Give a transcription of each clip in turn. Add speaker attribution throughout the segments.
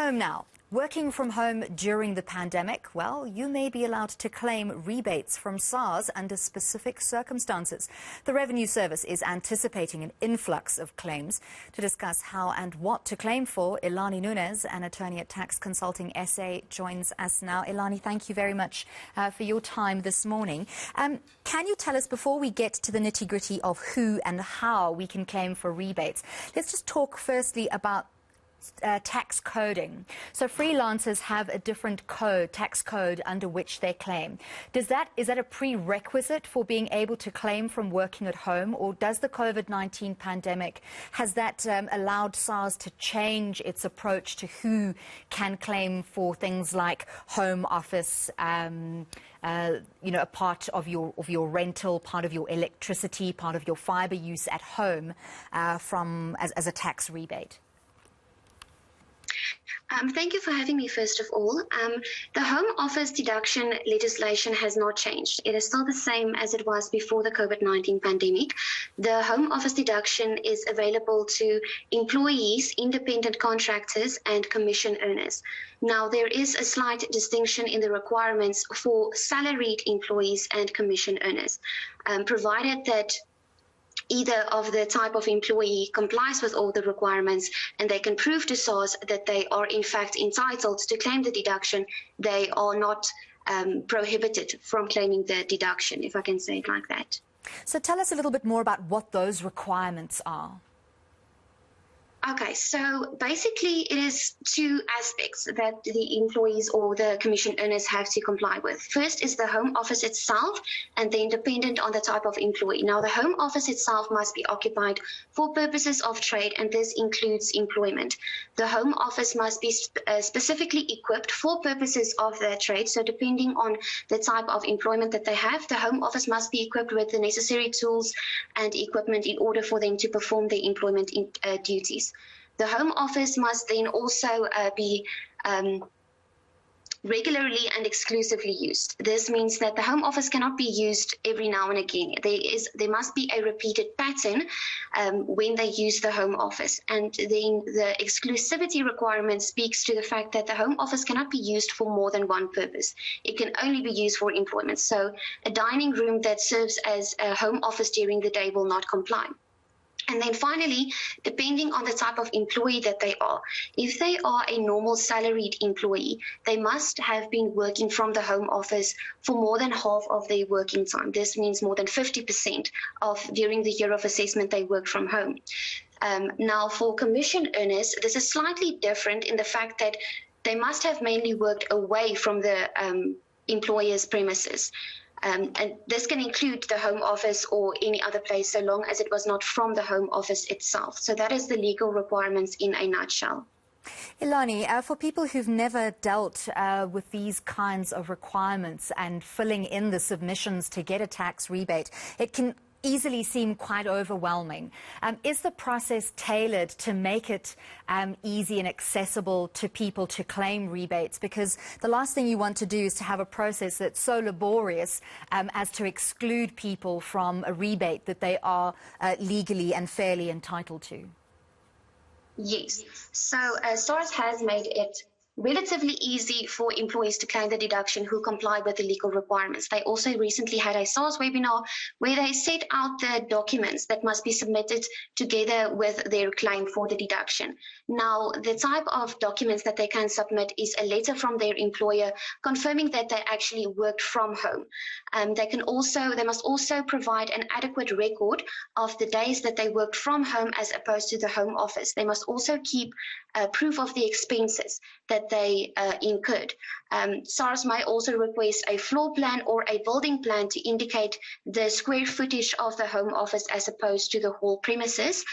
Speaker 1: home now. Working from home during the pandemic, well, you may be allowed to claim rebates from SARS under specific circumstances. The Revenue Service is anticipating an influx of claims. To discuss how and what to claim for, Elanie Nunez, an attorney at Tax Consulting SA, joins us now. Elanie, thank you very much for your time this morning. Can you tell us, before we get to the nitty-gritty of who and how we can claim for rebates, let's just talk firstly about tax coding. So freelancers have a different code, tax code, under which they claim. Is that a prerequisite for being able to claim from working at home, or does the COVID-19 pandemic, has that allowed SARS to change its approach to who can claim for things like home office, a part of your rental, part of your electricity, part of your fibre use at home as a tax rebate?
Speaker 2: Thank you for having me, first of all. The home office deduction legislation has not changed. It is still the same as it was before the COVID-19 pandemic. The home office deduction is available to employees, independent contractors, and commission earners. Now, there is a slight distinction in the requirements for salaried employees and commission earners, provided that either of the type of employee complies with all the requirements and they can prove to SARS that they are in fact entitled to claim the deduction, they are not prohibited from claiming the deduction, if I can say it like that.
Speaker 1: So tell us a little bit more about what those requirements are.
Speaker 2: Okay, so basically it is two aspects that the employees or the commission earners have to comply with. First is the home office itself, and then dependent on the type of employee. Now, the home office itself must be occupied for purposes of trade, and this includes employment. The home office must be specifically equipped for purposes of their trade. So depending on the type of employment that they have, the home office must be equipped with the necessary tools and equipment in order for them to perform their employment duties. The home office must then also be regularly and exclusively used. This means that the home office cannot be used every now and again. There must be a repeated pattern when they use the home office. And then the exclusivity requirement speaks to the fact that the home office cannot be used for more than one purpose. It can only be used for employment. So a dining room that serves as a home office during the day will not comply. And then finally, depending on the type of employee that they are, if they are a normal salaried employee, they must have been working from the home office for more than half of their working time. This means more than 50% of during the year of assessment they work from home. Now, for commission earners, this is slightly different in the fact that they must have mainly worked away from the employer's premises. And this can include the home office or any other place, so long as it was not from the home office itself. So that is the legal requirements in a nutshell.
Speaker 1: Elanie, for people who've never dealt with these kinds of requirements and filling in the submissions to get a tax rebate, it can easily seem quite overwhelming. Is the process tailored to make it easy and accessible to people to claim rebates? Because the last thing you want to do is to have a process that's so laborious as to exclude people from a rebate that they are legally and fairly entitled to.
Speaker 2: Yes. So SARS has made it relatively easy for employees to claim the deduction who comply with the legal requirements. They also recently had a SARS webinar where they set out the documents that must be submitted together with their claim for the deduction. Now, the type of documents that they can submit is a letter from their employer confirming that they actually worked from home. They must also provide an adequate record of the days that they worked from home as opposed to the home office. They must also keep proof of the expenses that they incurred. SARS may also request a floor plan or a building plan to indicate the square footage of the home office as opposed to the whole premises.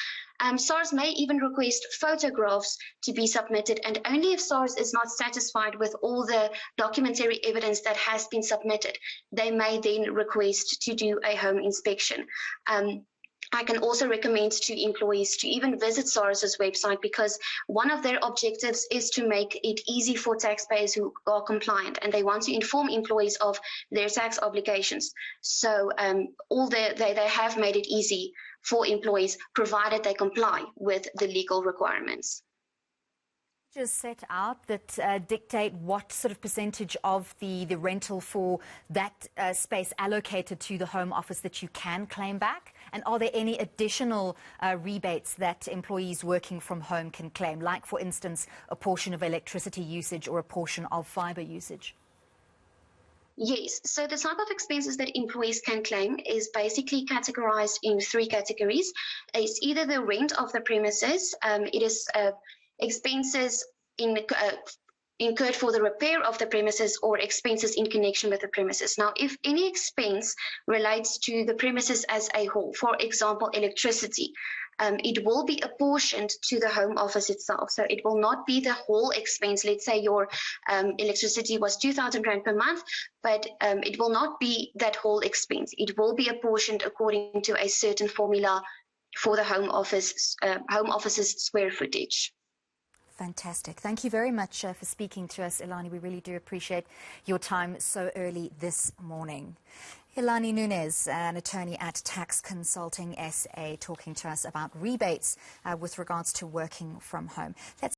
Speaker 2: SARS may even request photographs to be submitted, and only if SARS is not satisfied with all the documentary evidence that has been submitted, they may then request to do a home inspection. I can also recommend to employees to even visit SARS's website, because one of their objectives is to make it easy for taxpayers who are compliant, and they want to inform employees of their tax obligations. So they have made it easy for employees, provided they comply with the legal requirements.
Speaker 1: Just set out that dictate what sort of percentage of the rental for that space allocated to the Home Office that you can claim back? And are there any additional rebates that employees working from home can claim, like, for instance, a portion of electricity usage or a portion of fibre usage?
Speaker 2: Yes, so the type of expenses that employees can claim is basically categorized in three categories. It's either the rent of the premises, it is expenses incurred for the repair of the premises, or expenses in connection with the premises. Now, if any expense relates to the premises as a whole, for example, electricity, it will be apportioned to the Home Office itself. So it will not be the whole expense. Let's say your electricity was 2,000 Rand per month, but it will not be that whole expense. It will be apportioned according to a certain formula for the Home Office's square footage.
Speaker 1: Fantastic. Thank you very much for speaking to us, Elanie. We really do appreciate your time so early this morning. Elanie Nunez, an attorney at Tax Consulting SA, talking to us about rebates with regards to working from home.